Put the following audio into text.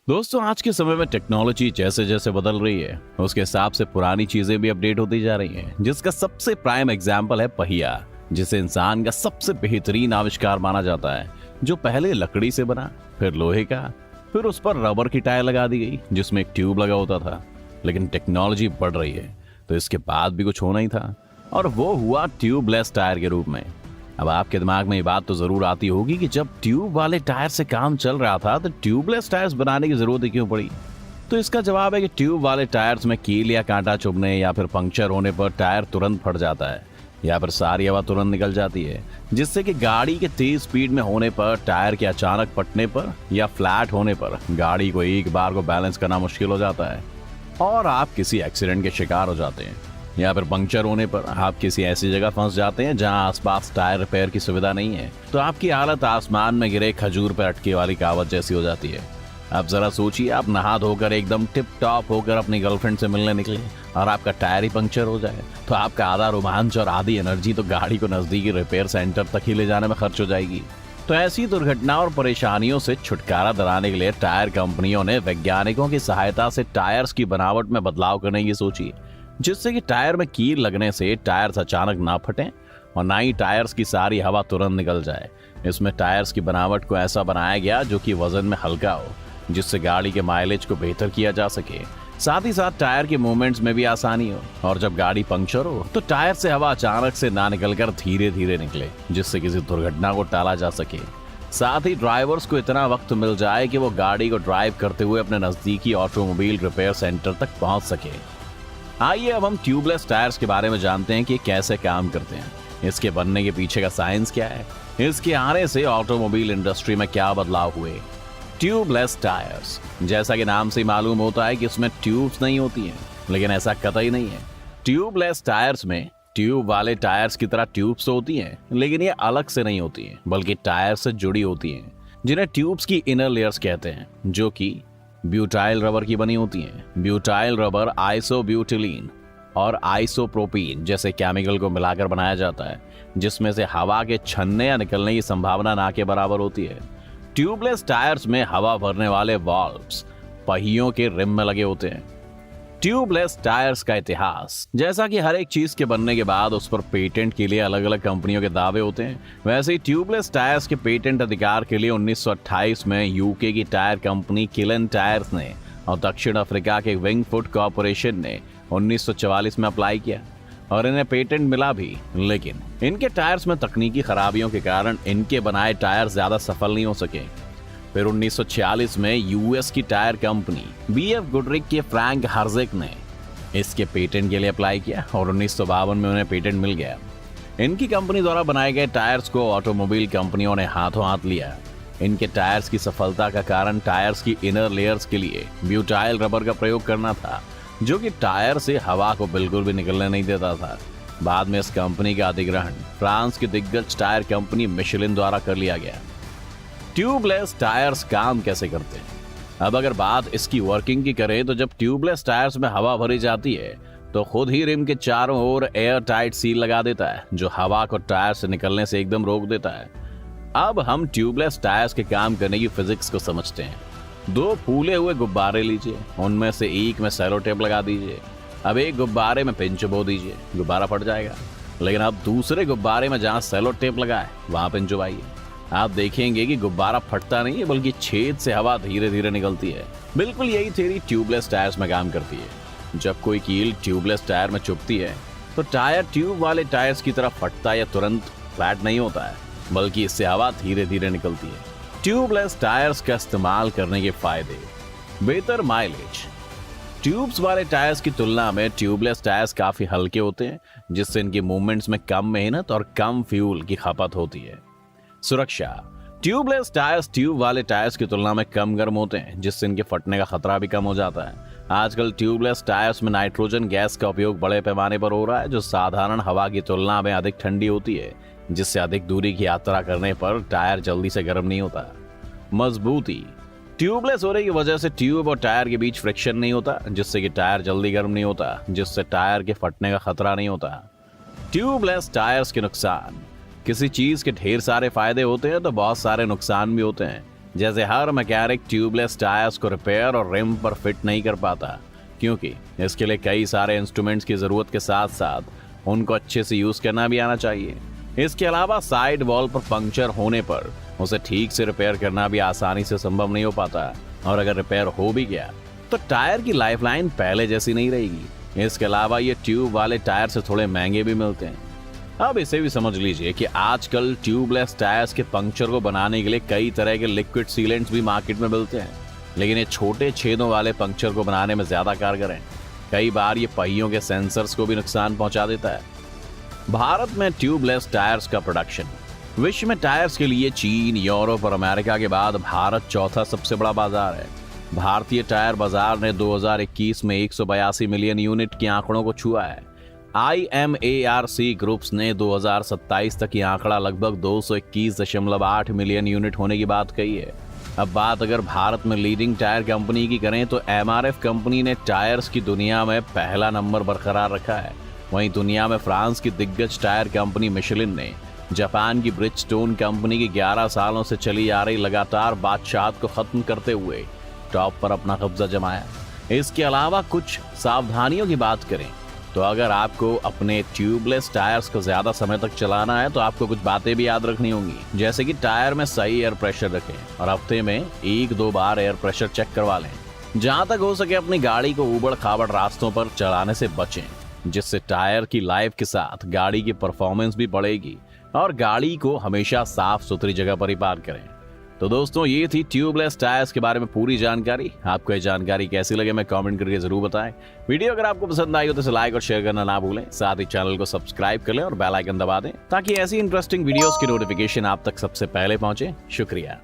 दोस्तों, आज के समय में टेक्नोलॉजी जैसे जैसे बदल रही है उसके हिसाब से पुरानी चीजें भी अपडेट होती जा रही हैं, जिसका सबसे प्राइम एग्जाम्पल है पहिया, जिसे इंसान का सबसे बेहतरीन आविष्कार माना जाता है, जो पहले लकड़ी से बना, फिर लोहे का, फिर उस पर रबर की टायर लगा दी गई जिसमें एक ट्यूब लगा होता था। लेकिन टेक्नोलॉजी बढ़ रही है तो इसके बाद भी कुछ होना ही था, और वो हुआ ट्यूबलेस टायर के रूप में। अब आपके दिमाग में ये बात तो जरूर आती होगी कि जब ट्यूब वाले टायर से काम चल रहा था तो ट्यूबलेस टायर्स बनाने की जरूरत ही क्यों पड़ी। तो इसका जवाब है कि ट्यूब वाले टायर्स में कील या कांटा चुभने या फिर पंक्चर होने पर टायर तुरंत फट जाता है, या फिर सारी हवा तुरंत निकल जाती है, जिससे कि गाड़ी के तेज स्पीड में होने पर, टायर के अचानक फटने पर या फ्लैट होने पर गाड़ी को एक बार को बैलेंस करना मुश्किल हो जाता है और आप किसी एक्सीडेंट के शिकार हो जाते हैं, या फिर पंक्चर होने पर आप किसी ऐसी जगह फंस जाते हैं जहां आसपास टायर रिपेयर की सुविधा नहीं है। तो आपकी हालत आसमान में गिरे खजूर पर अटके वाली कहावत जैसी हो जाती है। अब जरा सोचिए, आप नहा धोकर एकदम टिप टॉप होकर अपनी गर्लफ्रेंड से मिलने निकले और आपका टायर ही पंक्चर हो जाए, तो आपका आधा रोमांच और आधी एनर्जी तो गाड़ी को नजदीकी रिपेयर सेंटर तक ही ले जाने में खर्च हो जाएगी। तो ऐसी दुर्घटना और परेशानियों से छुटकारा दिलाने के लिए टायर कंपनियों ने वैज्ञानिकों की सहायता से टायर्स की बनावट में बदलाव करने की सोची, जिससे कि टायर में कील लगने से टायर्स अचानक ना फटें और ना ही टायर्स की सारी हवा तुरंत निकल जाए। इसमें टायर्स की बनावट को ऐसा बनाया गया जो कि वजन में हल्का हो, जिससे गाड़ी के माइलेज को बेहतर किया जा सके। साथ ही साथ टायर के मूवमेंट्स में भी आसानी हो, और जब गाड़ी पंक्चर हो तो टायर से हवा अचानक से ना निकलकर धीरे धीरे निकले, जिससे किसी दुर्घटना को टाला जा सके। साथ ही ड्राइवर्स को इतना वक्त मिल जाए कि वो गाड़ी को ड्राइव करते हुए अपने नजदीकी ऑटोमोबाइल रिपेयर सेंटर तक पहुंच सके। आइए अब हम ट्यूबलेस टायर्स के बारे में जानते हैं कि कैसे काम करते हैं, इसके बनने के पीछे का साइंस क्या है, इसके आने से ऑटोमोबाइल इंडस्ट्री में क्या बदलाव हुए। ट्यूबलेस टायर्स, जैसा कि नाम से मालूम होता है कि इसमें ट्यूब्स नहीं होती हैं, लेकिन ऐसा कतई नहीं है। ट्यूबलेस टायर्स में ट्यूब वाले टायर्स की तरह ट्यूब्स होती हैं, लेकिन ये अलग से नहीं होती हैं, बल्कि टायर से जुड़ी होती हैं, जिन्हें ट्यूब्स की इनर लेयर्स कहते हैं, जो कि ब्यूटाइल रबर की बनी होती हैं। ब्यूटाइल रबर आइसोब्यूटिलीन और आइसोप्रोपीन जैसे केमिकल को मिलाकर बनाया जाता है, जिसमें से हवा के छनने या निकलने की संभावना ना के बराबर होती है। ट्यूबलेस टायर्स में हवा भरने वाले वाल्व्स पहियों के रिम में लगे होते हैं। ट्यूबलेस टायर्स का इतिहास, जैसा कि हर एक चीज के बनने के बाद उस पर पेटेंट के लिए अलग अलग कंपनियों के दावे होते हैं, वैसे ही ट्यूबलेस टायर्स के पेटेंट अधिकार के लिए 1928 में यूके की टायर कंपनी किलन टायर्स ने और दक्षिण अफ्रीका के विंगफुट कॉर्पोरेशन ने 1944 में अप्लाई किया और इन्हें पेटेंट मिला भी। लेकिन इनके टायर्स में तकनीकी खराबियों के कारण इनके बनाए टायर ज्यादा सफल नहीं हो सके। फिर 1946 में यूएस की टायर कंपनी बीएफ गुडरिक के फ्रैंक हर्जिक ने इसके पेटेंट के लिए अप्लाई किया और 1952 में उन्हें पेटेंट मिल गया। इनकी कंपनी द्वारा बनाए गए टायर्स को ऑटोमोबाइल कंपनियों ने हाथों हाथ लिया। इनके टायर्स की सफलता का कारण टायर्स की इनर लेयर्स के लिए ब्यूटाइल रबर का प्रयोग करना था, जो कि टायर से हवा को बिल्कुल भी निकलने नहीं देता था। बाद में इस कंपनी का अधिग्रहण फ्रांस की दिग्गज टायर कंपनी मिशेलिन द्वारा कर लिया गया। ट्यूबलेस टायर्स काम कैसे करते हैं? अब अगर बात इसकी वर्किंग की करें तो जब ट्यूबलेस टायर्स में हवा भरी जाती है तो खुद ही रिम के चारों ओर एयर टाइट सील लगा देता है, जो हवा को टायर से निकलने से एकदम रोक देता है। अब हम ट्यूबलेस टायर्स के काम करने की फिजिक्स को समझते हैं। दो फूले हुए गुब्बारे लीजिए, उनमें से एक में सेलो टेप लगा दीजिए। अब एक गुब्बारे में पिन चुभो दीजिए, गुब्बारा फट जाएगा। लेकिन अब दूसरे गुब्बारे में जहां सेलो टेप लगा है वहां पिन चुभाइए, आप देखेंगे कि गुब्बारा फटता नहीं है, बल्कि छेद से हवा धीरे धीरे निकलती है। बिल्कुल यही थ्योरी ट्यूबलेस टायर्स में काम करती है। जब कोई कील ट्यूबलेस टायर में चुभती है तो टायर ट्यूब वाले टायर्स की तरह फटता या तुरंत फ्लैट नहीं होता है, बल्कि इससे हवा धीरे धीरे निकलती है। ट्यूबलेस टायर्स का इस्तेमाल करने के फायदे: बेहतर माइलेज। ट्यूब्स वाले टायर्स की तुलना में ट्यूबलेस टायर्स काफी हल्के होते हैं, जिससे इनकी मूवमेंट्स में कम मेहनत और कम फ्यूल की खपत होती है। सुरक्षा: ट्यूबलेस टायर्स ट्यूब वाले टायर्स की तुलना में कम गर्म होते हैं, जिससे इनके फटने का खतरा भी कम हो जाता है। आजकल ट्यूबलेस टायर्स में नाइट्रोजन गैस का उपयोग बड़े पैमाने पर हो रहा है, जो साधारण हवा की तुलना में अधिक ठंडी होती है, जिससे अधिक दूरी की यात्रा करने पर टायर जल्दी से गर्म नहीं होता। मजबूती: ट्यूबलेस होने की वजह से ट्यूब और टायर के बीच फ्रिक्शन नहीं होता, जिससे कि टायर जल्दी गर्म नहीं होता, जिससे टायर के फटने का खतरा नहीं होता। ट्यूबलेस टायर्स के नुकसान: किसी चीज के ढेर सारे फायदे होते हैं तो बहुत सारे नुकसान भी होते हैं। जैसे हर मैकेनिक ट्यूबलेस टायर्स को रिपेयर और रिम पर फिट नहीं कर पाता, क्योंकि इसके लिए कई सारे इंस्ट्रूमेंट्स की जरूरत के साथ साथ उनको अच्छे से यूज करना भी आना चाहिए। इसके अलावा साइड वॉल पर पंक्चर होने पर उसे ठीक से रिपेयर करना भी आसानी से संभव नहीं हो पाता, और अगर रिपेयर हो भी गया तो टायर की लाइफलाइन पहले जैसी नहीं रहेगी। इसके अलावा ये ट्यूब वाले टायर से थोड़े महंगे भी मिलते हैं। अब इसे भी समझ लीजिए कि आजकल ट्यूबलेस टायर्स के पंक्चर को बनाने के लिए कई तरह के लिक्विड सीलेंट्स भी मार्केट में मिलते हैं, लेकिन ये छोटे छेदों वाले पंक्चर को बनाने में ज्यादा कारगर हैं। कई बार ये पहियों के सेंसर्स को भी नुकसान पहुंचा देता है। भारत में ट्यूबलेस टायर्स का प्रोडक्शन विश्व में टायर्स के लिए चीन, यूरोप और अमेरिका के बाद भारत चौथा सबसे बड़ा बाजार है। भारतीय टायर बाजार ने 2021 में 182 मिलियन यूनिट के आंकड़ों को छुआ है। IMARC ग्रुप्स ने 2027 तक ये आंकड़ा लगभग 221.8 मिलियन यूनिट होने की बात कही है। अब बात अगर भारत में लीडिंग टायर कंपनी की करें तो MRF कंपनी ने टायर्स की दुनिया में पहला नंबर बरकरार रखा है। वहीं दुनिया में फ्रांस की दिग्गज टायर कंपनी मिशेलिन ने जापान की ब्रिजस्टोन कंपनी की 11 सालों से चली आ रही लगातार बादशाहत को खत्म करते हुए टॉप पर अपना कब्जा जमाया। इसके अलावा कुछ सावधानियों की बात करें तो अगर आपको अपने ट्यूबलेस टायर्स को ज्यादा समय तक चलाना है तो आपको कुछ बातें भी याद रखनी होंगी, जैसे कि टायर में सही एयर प्रेशर रखें और हफ्ते में 1-2 बार एयर प्रेशर चेक करवा लें। जहां तक हो सके अपनी गाड़ी को उबड़ खाबड़ रास्तों पर चलाने से बचें, जिससे टायर की लाइफ के साथ गाड़ी की परफॉर्मेंस भी बढ़ेगी, और गाड़ी को हमेशा साफ सुथरी जगह पर ही पार्क करें। तो दोस्तों, ये थी ट्यूबलेस टायर्स के बारे में पूरी जानकारी। आपको ये जानकारी कैसी लगे मैं कमेंट करके जरूर बताएं। वीडियो अगर आपको पसंद आई हो तो इसे लाइक और शेयर करना ना भूलें। साथ ही चैनल को सब्सक्राइब कर लें और बेल आइकन दबा दें ताकि ऐसी इंटरेस्टिंग वीडियोस की नोटिफिकेशन आप तक सबसे पहले पहुंचे। शुक्रिया।